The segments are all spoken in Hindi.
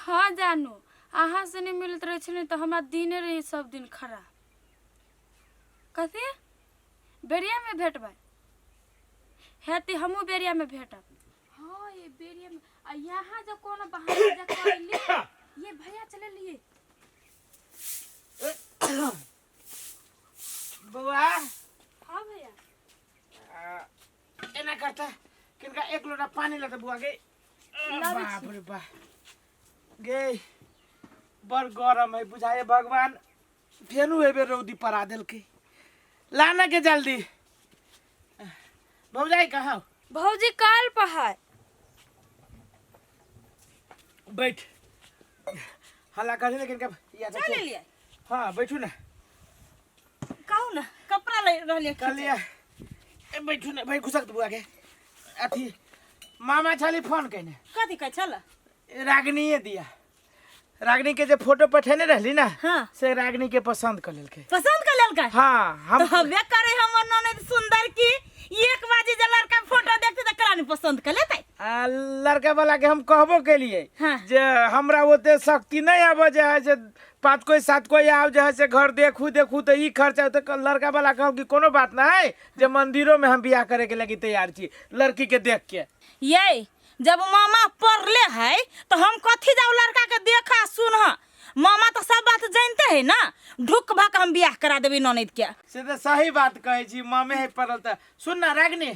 हाँ जानू अहाँ से नहीं मिलत रहे छे तो हमारा दिने रही सब दिन खराब। कथी बेरिया में भेटबा हेती हमू बेरिया में भेटब। हाँ ये बेरिया में यहाँ जो कोनो बहाना जा कइली ये भैया चले लिए। बुआ हाँ भैया एना करता किनका एक लोटा पानी लाता बुआ गे। बाप रे बाप गे बड़ गरम है बुझाए भगवान फेनु हेबे रौदी परा देल के लाना के जल्दी। भौजाई कहाँ भौजी काल पहाड़ बैठ हल्ला कर लेकिन कब या चले लिए। हाँ बैठू ना कहू ना कपड़ा ले रहलिए कर लिया बैठू ना भाई घुसक बुआ के अथी मामा छाली फोन कइने कथी कह चल रागनीए दिया रागनी के जो फोटो पठेने रहली ना हाँ। से रागनी के पसंद कर लेलके। पसंद कर लेलका। हाँ हम तो हवे करे हमर ननद सुंदर की एक बाजी जे लड़का फोटो देखते त करानी पसंद कर लेते। लड़का वाला के हम कहबो के लिए हाँ। जे हमरा ओते शक्ति नहीं आबे जे है से पाँच कोई सात कोई आव जे है से घर देखू तो ई खर्चा तो लड़का वाला कहब कि कोनो बात ना है जे मंदिरों में हम बियाह करे के लगी तैयार छी लड़की के देख के। ये जब मामा पढ़ले है तो हम कथी जाऊ लड़का के देखा सुन मामा तो सब बात जानते है ना ढुक भाक हम बियाह करा देबी ननद के। से तो सही बात कहे छी मामे है पड़ल त सुन ना रागनी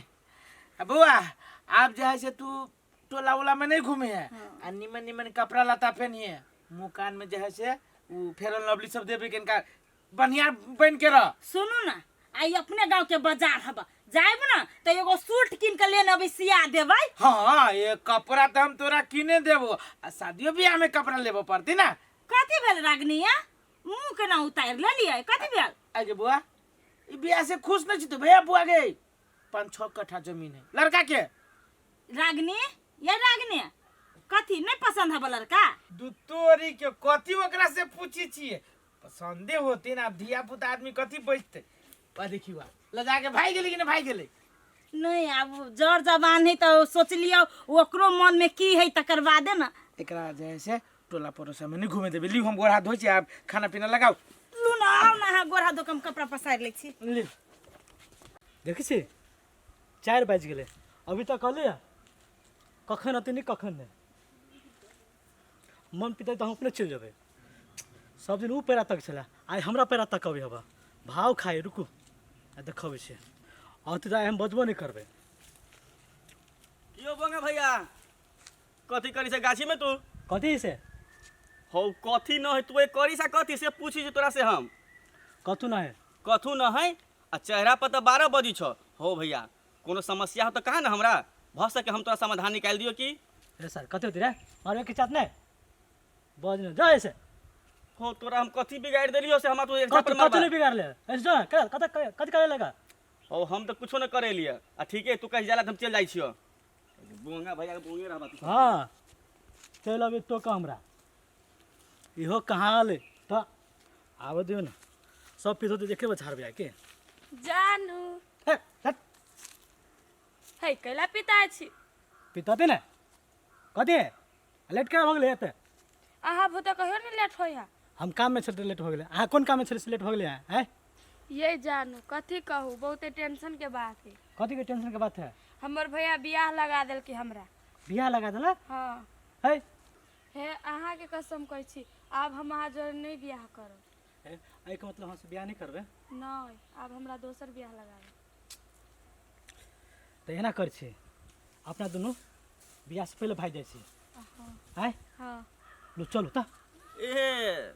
बुआ आप जो है से तू टोला वोला में नहीं घूमे है। हाँ। निमन निमन कपड़ा लता पहनिए मुँह कान में जो है से वो फेयर एंड लवली सब देबे के इनका बढ़िया पहन के रह। सुनू ना आई अपने गांव के बाजार हबा जाइब ना तो एगो सूट किन के लेने अभी सिया देबै। हाँ ये कपड़ा तो हम तोरा किने देबो आ शादियों ब्याह में कपड़ा लेबो पड़ती ना। कथी भेल रागनी या मुंह के ना उतार ले लिया कथी भेल आगे बुआ ई ब्याह से खुश नहीं छी तो भैया बुआ गे 5-6 कट्ठा जमीन है लड़का के। रागनी ये रागनी कथी नहीं पसंद है लड़का दू तोरी के कथी ओकरा से पूछी छिए पसंदे होती ना धिया पुता आदमी कथी बचते पा देखिवा लजा के भाई गेली कि ना भाई गेली नहीं अब जड़ जबान है तो सोच लियो ओकरो मन में की है तकर बादे ना एकरा जैसे टोला पड़ोसा में नहीं घूमे देबे ली हम गोड़ हाथ धोई छी आप खाना पीना लगाओ लू ना ना गोरा दो कम कपड़ा पसार ले छी ली देखी छी 4 बज गेले अभी तक कहले कखन अते नहीं कखन नहीं मन पिता तो हम अपने चल जाबे सब दिन ऊ पेरा तक चला आज हमरा पेरा तक अभी हबा भाव खाए रुकू आ देखबे से और तो हम बजबो नहीं करबे। कियो बंगे भैया कथी करी से गाछी में तू कथी से हो कथी न है तू करी सा कथी से पूछी से तोरा से हम कथू ना है कथू न है आ चेहरा पर तो 12 बजी छ हो भैया कोनो समस्या हो तो कहा ना हमरा भ सके हम तोरा समाधान निकाल दियो की। रे सर कथी होती रे मारवे के चाहत नहीं बज न जा ऐसे हो तोरा हम कथी बिगाड़ देलियो से हमरा तो एक कथी पर मारबा नहीं बिगाड़ ले ऐसे जा कथी करे लगा हो हम तो कुछो न करे लिया आ ठीक है तू कहीं जाला त हम चल जाई छियो बोंगा भैया बोंगे रहबा तू। हां चल अभी तो का हमरा इहो कहाँ ले तो आवे दियो ना सब पीछे तो देखे झाड़ बिया के जानू है कैला पिता छी पिताते ना कथी लेट के भगले एते आहा भूत कहियो नहीं लेट होया हम काम में छल लेट हो गेले आ कौन काम में छल लेट हो गेले हैं ये जानू कथी कहू बहुत टेंशन के बात है। कथी के टेंशन के बात है हमर भैया बियाह लगा देल कि हमरा बियाह लगा देला हाँ है हे अहाँ के कसम कहै छी आब हम अहाँ जोड़ नहीं बियाह करब ए के मतलब हम से बियाह नहीं करबे नहीं आब हमरा दोसर बियाह लगाबे तो एना कर छी अपना दोनों बियाह से पहले भाई जाय छी हैं हाँ लो चलो त ए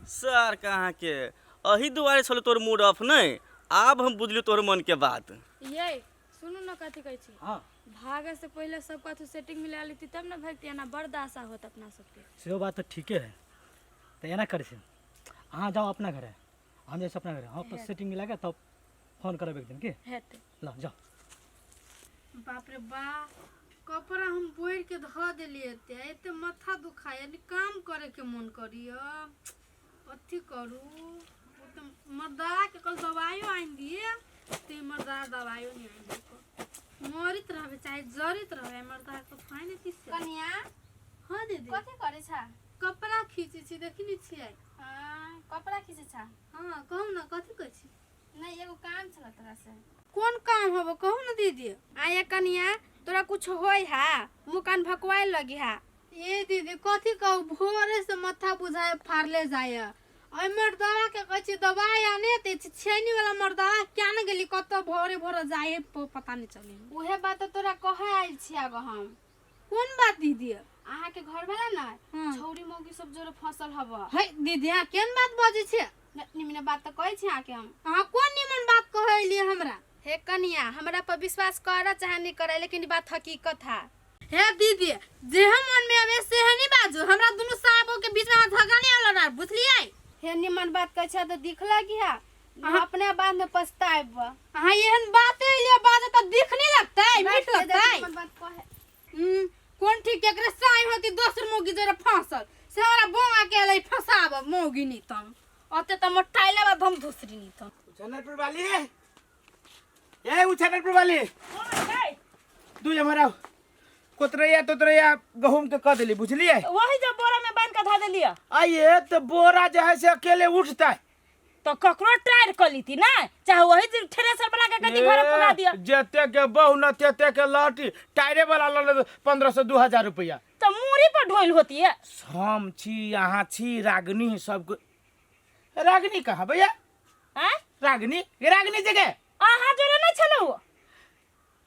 सर कहाँ के अही दुआरे छलो तोर मूड ऑफ नहीं अब हम बुझलियो तोर मन के बात। ये सुनू ना कथी कहै छी हां भागे से पहले सब कथु सेटिंग मिला लेती तब ना भागती ना बड़ दासा होत अपना सबके। से बात तो ठीक है तो एना कर छी अहाँ जाओ अपना घरे हम जैसे अपना घरे हम अपना सेटिंग मिला के तब फोन करब एक दिन के हेते ला जाओ। बाप रे बा कपड़ा हम बोर के ध देलिए एते माथा दुखाय यानी काम करे के मन करियो कथी करू तो मर्दा के कल दवाइयो आइन दिए ते मर्दा दवाइयो नहीं आइन दिए मरित रहबे चाहे जरित रहबे मर्दा के फाइन किस कन्या हां दीदी कथी करे छा खींचे छी देखी नहीं छियै। कपड़ा खींचे छा। हाँ कहू ना कथी कहै छी। नहीं एगो काम छला तोरा से। कौन काम हबो कहू ना दीदी। आया कनिया तोरा कुछ होय हा मुंह कान भकवाए लगी हा। ए दीदी कथी कहू भोरे से माथा बुझाए फाड़ले जाय। आई मर्दवा के कहै छी दवाई आने ते छेनी वाला मर्दवा क्या न गेली कत भोरे भोरे जाए पता नहीं चली। उहे बात तोरा कहे आइल छी आगो हम। कौन बात दीदी। आहा के घर वाला ना हाँ। छौरी मौगी सब जोरे फसल हबा। है दीदी हां केन बात बजे छे। निमने बात तो कहै छी आके हम। हां कौन निमन बात कहैली हमरा। हे कनिया हमरा पर विश्वास कर चाहे नहीं करे लेकिन बात हकीकत है। हे दीदी जे हम मन में आवे से नहीं बाजू हमरा दोनों साहबों के बीच में झगड़ा नहीं होला ना बुझलियै। हे निमन बात कहै छ तो दिख लगी है अपने बाद में पछताएब। हां एहन बात एलिए बात त दिख नहीं लगता है मीठ लगता है। निमन बात कहे कौन ठीक एकरे साई होती दोसर मोगी जरे फांसल से हमरा बोंगा के लई फसाब मोगी नी तम अते त मोटाइले बा हम दूसरी नी तम। जनरपुर वाली ए उछनरपुर वाली तू हमारा कोतरैया तोतरैया गहूम के क देली बुझलिए। वही जो बोरा में बांध के धा देलिया आइए तो बोरा जो है से अकेले उठता है तो ककरो ट्रायल कर ली थी ना चाहे वही थ्रेसर बना के कदी घर पुरा दिया। जते के बहु न तेते के लाठी टायरे वाला ले 1500-2000 रुपया तो मूरी पर ढोल होती है। हम छी यहाँ छी रागनी सब रागनी कहाँ भैया हैं रागनी रागनी जगह आहा जोरे नहीं छलो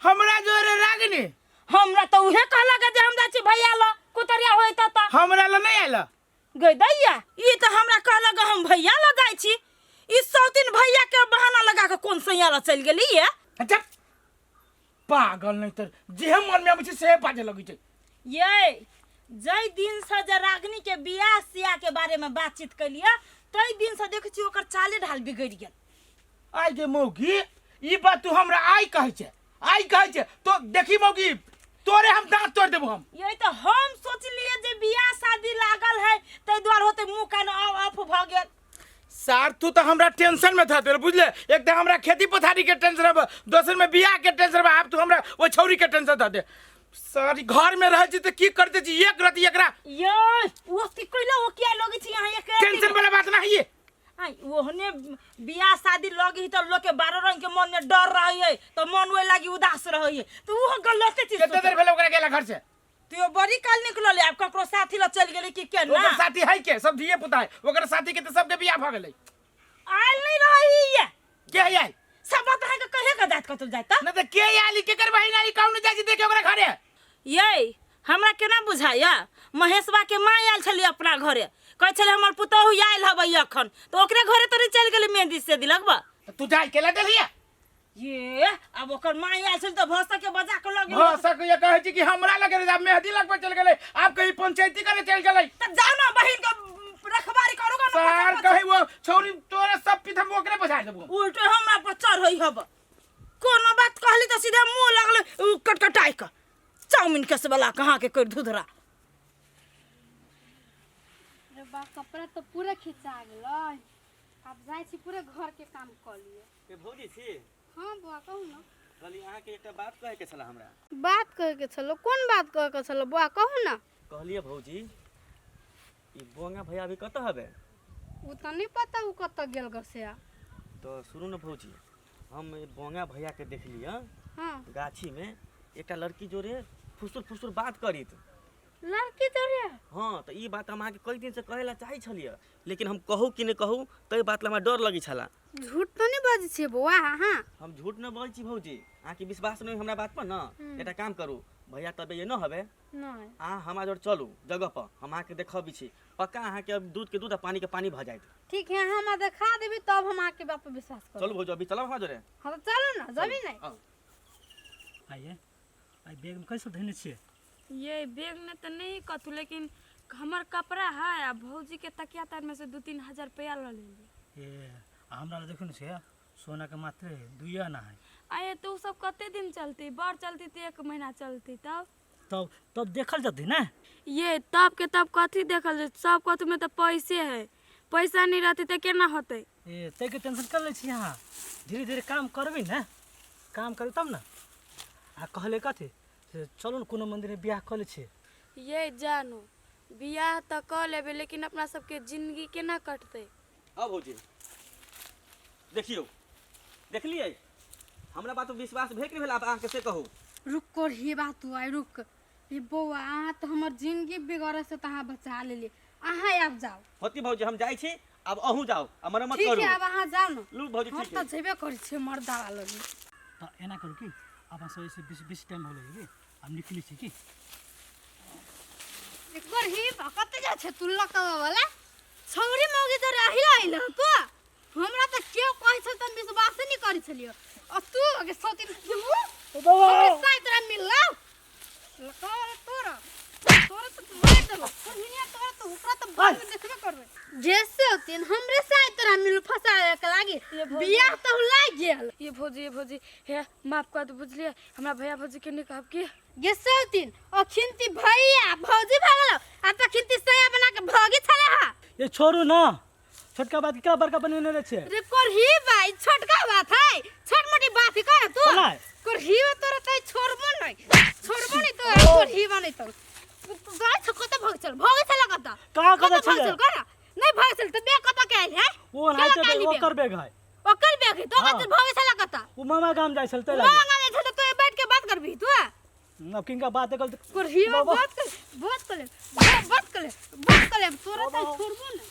हमरा जोरे रागनी हमरा तो उहे कहला के जे हम जाची भैया ला कुतरिया होई त हमरा ला नहीं आला गई दैया ई तो हमरा कहला के हम भैया ला जाई छी ई सौतीन भैया के बहाना लगा के कौन सैया ला चल गेली है। अच्छा पागल नहीं तर जे हम मन में आबै छै से बाजे लगी छै। ये जय दिन से जे रागनी के बियाह सिया के बारे में बातचीत कलिया तई दिन से देख छी ओकर चाले ढाल बिगड़ गेल। आई जे मौगी ई बात तू हमरा आई कहै छै तो देखी मौगी तोरे हम दांत तोड़ देबो हम। यही तो हम सोचलिए जे बियाह शादी लागल है तै द्वार होते मुंह कान ऑफ भ गेल। सार तू तो हमरा टेंशन में था तेरे बुझले एक तो हमरा खेती पथारी के टेंशन है दोसर में बियाह के टेंशन है अब तू हमरा वो छौरी के टेंशन था दे सारी घर में रह छी त की करते छी एक रति एकरा ये वो की कइला वो क्या लोग छी यहां एक टेंशन वाला बात नहीं है। आई ओहने बियाह शादी लगी तो लोग के 12 रंग के मन में डर रही है तो मन वे लागी उदास रही है तो वो गलत चीज कितने देर भेले ओकरा गेला घर से तो बड़ी काल निकलल अब ककरो साथी ल चल गेली कि के ना ओकर साथी है के सब दिए पुता है ओकर साथी के त सबके बियाह भ गेलै आइल नहीं रही है के है सब बात है के कहे का दात कतल जाता न त के आली के कर बहिन आली कौन जाय छी देखे ओकरा घरे ये हमरा केना बुझाया महेशबा के मां आयल छली अपना घरे कह छले हमर पुतहु आयल हबै अखन तो ओकरे घरे तोरे चल गेली मेहंदी से दिलकबा तू जाय केला देलिया ये अब ओकर मां आयल छल तो भौसा के बजा के लगे हां सक ये कहै छी कि हमरा लगे रे मेहंदी लगबे चल गेलै आप कहीं पंचायती करे चल गेलै त जाओ ना बहिन के रखवारी करूगा ना सार कहे वो छौरी तोरे सब पिथम ओकरे बजा देबो उल्टे हमरा पर चढ़ होई हब कोनो बात कहली तो सीधा मुंह लगले कटकटाई का चाउमीन के सबला कहां के कर धुधरा। रे बा कपड़ा तो पूरा खिंचा गेलै अब जाय छी पूरे घर के काम कर लिए। के भौजी छी हां बुआ कहू ना कहली अहाँ के एकटा बात कहे के छला हमरा। बात कहे के छलो कौन बात कहे के छलो बुआ कहू ना। कहलिए भौजी ई बोंगा भैया अभी कत हबे उ त नहीं पता उ कत गेल गसे। तो सुनू न भौजी हम बोंगा भैया के देखलिए हां गाछी में एकटा लड़की जोरे फुसुर बात करी लड़की तो रे हाँ तो ई बात हम अहाँके कई दिन से कहे ला चाहे छलिए लेकिन हम कहू कि नहीं कहू तो बात ला हमरा डर लगी छला। झूठ तो नहीं बाजै छी बुआ। हां हम झूठ न बोल छी भौजी अहाँके विश्वास नहीं हमरा बात पर न एटा काम करू भैया तबे ये न हबे नहीं अहाँ हमरा जोर चलू जगह पर हम अहाँके देखबी छी पक्का अहाँके अब दूध के दूध आ पानी के पानी भ जाएत। ठीक है हम दिखा देबी तब हम आके बाप पे विश्वास कर। चलू भौजी अभी चलब हमरा जोरे। हां तो चलो ना जबी नहीं आओ। आइए आई बैग में कैसे धइने छिए ये बैग में तो नहीं कथू लेकिन हमार कपड़ा है आ भौजी के तकिया तार में से 2-3 हजार रुपया ले लेली। ए हमरा ल देखु न से सोना के मात्र 2 आना है आये तो सब कते दिन चलती बार चलती तो 1 महीना चलती तब देखल जदी ना ये तब के तब कथी देखल जाए सब कथू में तो पैसे है पैसा नहीं रहती तो केना होते। ए ते के टेंशन कर ले छी यहां धीरे धीरे काम करबी ना काम करू तब ना आ कहले कथी से चलू न कोनो मंदिर में बियाह कर ले छी। ये जानो बियाह तो कर लेबे लेकिन अपना सबके जिंदगी केना कटते? अब भौजी देखियो देखलिए हमरा बात विश्वास भेल कि भेल आप अहाँ से कहू। रुक कर ही बात तू आई रुक। ये बउआ अहाँ तो हमर जिंदगी बिगड़े से तहाँ बचा लेली। अहाँ अब जाओ। होती भौजी हम जाइ छी अब अहूँ जाओ हमरा मत ठीक करू। है अब अहाँ जाओ ना। लू भौजी हम ठीक तो है। जेबे करी छे मर्दा लगी। तो एना करू कि अपन सब से बेसी टाइम होले कि हम निकली छी कि एक बार ही कते जा छे तू लकावा वाला छौरी मौगी तो रही आइल तू। हमरा तो क्यों कहै छ त विश्वास नहीं करी छलियो। और तू अगे सोती तू हमरे साथ तेरा मिलला लकावा तोरा तोरा तो मार देबो। हिनिया तोरा तो ऊपर तो बाद में देखबे करबे। जैसे होती हमरे साथ तेरा मिल फसाए के लागी बियाह तो लाग गेल। ये भौजी हे माफ कर दे बुझलिए हमरा भैया भौजी के नहीं कहब कि जैसे होती अखिनती भैया भौजी भागलो आ त खिनती सया बना के भागी छले हा। ये छोड़ू ना छोटका बात क्या बड़का बनेने रहे छे। रे कर ही भाई छोटका बात है छोट मोटी बात ही कर तू बोला है। कर ही तोरा तई छोड़बो नहीं तो कर ही बने तो गाय छको तो भाग चल कता कहाँ कता भाग छले? चल कर नहीं भाग चल तो बे कता के आइल है वो नाइते वो कर बेग है ओकर बे के तो हाँ। कत भाग चल कता वो मामा काम जाय चलते मामा लागे गाने चल तो बैठ के बात करबी तू अब किनका बात कर कर ही बात कर तोरा तई छोड़बो नहीं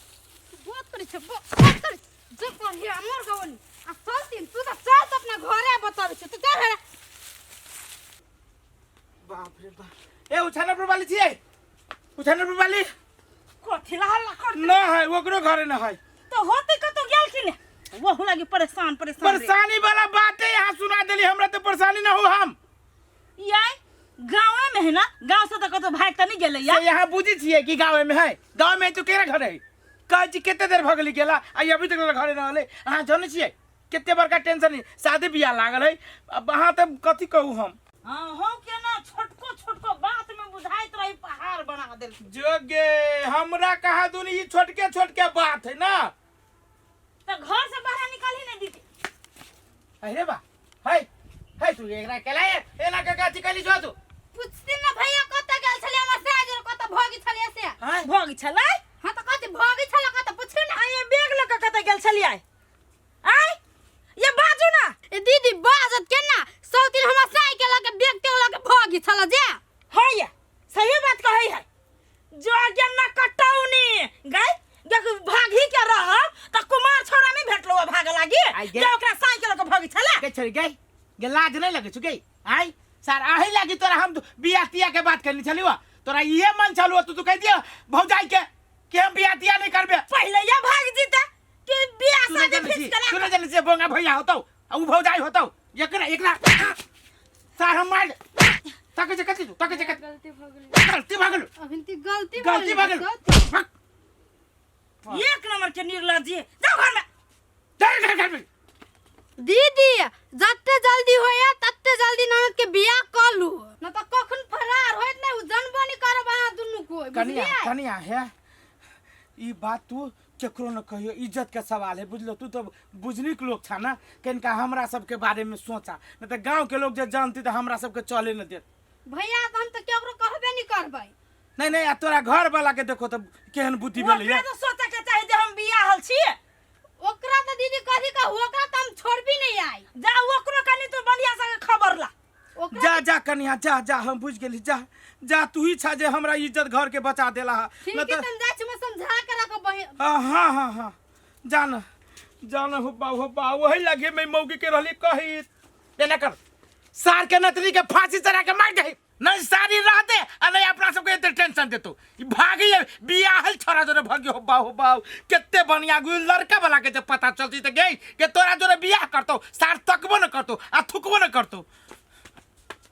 बात करे छ बात कर जब पर ही हमर गवनी आ चलती तू तो चल अपना घरे बताबे छ तू जा घरे। बाप रे बाप ए उछाना पर वाली छिए उछाना पर वाली कथी ला हल्ला कर न है ओकरो घरे न है। तो होते कतो गेल कि ने वो लगी परेशान रे। परेशानी वाला बात है यहाँ सुना देली हमरा तो परेशानी न हो हम याय गाँव में है ना गाँव से तो कतो भाग त नहीं गेले या से यहाँ बुझी छिए कि गाँव में है गाँव में तो केरा घर है कह जी केते देर भगली गेला आ अभी तक घरे न हले अहाँ जाने छिए केते बड़का टेंशन है शादी बियाह लागल है अब अहाँ तो कथी कहू हम हां हो के ना छोटको बात में बुझाइत रही पहाड़ बना देल। जोगे हमरा कहा दुनी ई छोटके बात है ना तो घर से बाहर निकाल ही नहीं दीदी। अरे बा है तू एकरा केला एना का गाची कली जो तू पूछती ना भैया कत गेल छले हमर साजर कत भागी छले से हां भोग छलै हां तो कत भागी छले कत पूछी ना ये बैग लेके कत गेल छलियै आय ये बाजू ना ए दीदी बाजत के ना सौती हमर साइकिल के बैग ते लगे भागी छले जे है ये सही बात कहै है जो आज्ञा ना कटौनी गई देख भागी के रह त कुमार छोरा नहीं भेटलो भाग लागी आई गे। जे ओकरा साइकिल के भागी छले के छोरी गई गे लाज नहीं लगे छुके आई सर आही लागी तोरा हम बियाह तिया के बात करनी छली हुआ तोरा ये मन चालू तू कह दिया भौजाई के कि हम बियाह तिया नहीं करबे पहले ये भाग जीते कि बियाह तू नहीं शादी जाने फिक्स छी करा तू नहीं जाने छी बोंगा भैया होतो उ भौजाई होतो एकरा सर हम मार ताके जे कथी तू ताके जे गलती भगली गलती भागलो गलती गलती भागलो एक नंबर के निर्लज्जी जाओ घर में घर में दीदी जत्ते जल्दी होया तत्ते जल्दी ननद के बियाह कर लू न त कखन फरार होइत नै उ जनबो नहीं करब अहाँ दुनु को कनिया है ई बात तू केकरो न कहियो इज्जत के सवाल है बुझलो तू तो बुझनी के लोग था ना कनका हमरा सब के बारे में सोचा न त गांव के लोग जे जानती तो हमरा सब के चले न देत भैया त हम त केकरो कहबे नहीं करबै नहीं आ तोरा घर वाला के देखो तो केहन बुद्धि भेलै ओकरा तो सोचे के चाही जे हम बियाह हल छी ओकरा त दीदी कथी का ओकरा त हम छोड़बी नहीं आई जा ओकरो कनी तो बढ़िया से खबर ला ओकरा जा कनिया जा हम बुझ गेली जा तू ही छा जे हमरा इज्जत घर के बचा देला हा ठीक न है त तुम जा छ समझा के रख बहिन हाँ जान हो बा वही लगे मैं मौगी के रहली कही देना कर सार के नतरी के फांसी चढ़ा के मार दे नहीं सारी रहते और नहीं अपना सबके इतने टेंशन देतो ई भागी बियाहल छोरा जोरे भागी हो बाऊ कितने बढ़िया गुल लड़का वाला के जब पता चलती तो गई कि तोरा जोरे बियाह करतो सार तकबो न करतो आ थुकबो न करतो